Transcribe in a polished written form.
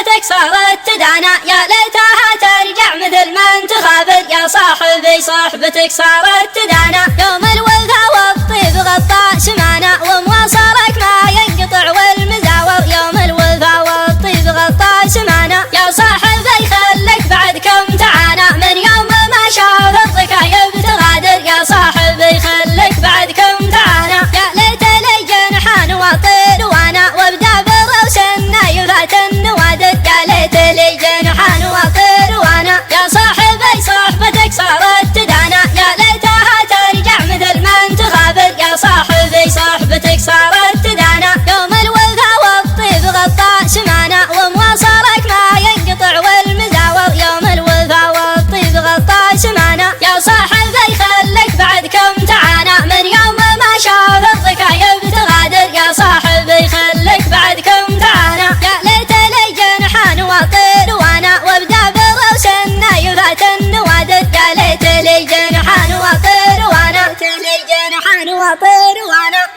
صحبتك صارت تدانا، يا ليتها ترجع مثل ما انت خابر يا صاحبي صحبتك صارت تدانا. يوم الوفا والطيب غطى سمانا ومواصلك ما ينقطع والمزاور، يوم الوفا والطيب غطى سمانا يا صاحبي خلك بعد كم تعانا، من يوم ما شاف الضكايب تغادر يا صاحبي خلك بعد كم تعانا. يا ليت لي جنحان واطير وانا وابدا بروس النايفات النوادر، يا ليت لي جنحان واطير وانا يا صاحبي صحبتك صارت تدانا، يا ليتها ترجع مثل ما انت خابر يا صاحبي صحبتك صارت تدانا. يوم الوفا والطيب غطى سمانا ومواصلك ما ينقطع والمزاور، يوم الوفا والطيب غطى سمانا يا صاحبي خلك بعد كم تعانا، من يوم ما شاف الضكايب تغادر يا صاحبي خلك بعد كم تعانا. يا ليت لي جنحان واطير وانا وابدا بروس النايفات النوادر، يا ليت لي جنحان واطير وانا، ليت لي جنحان واطير وانا.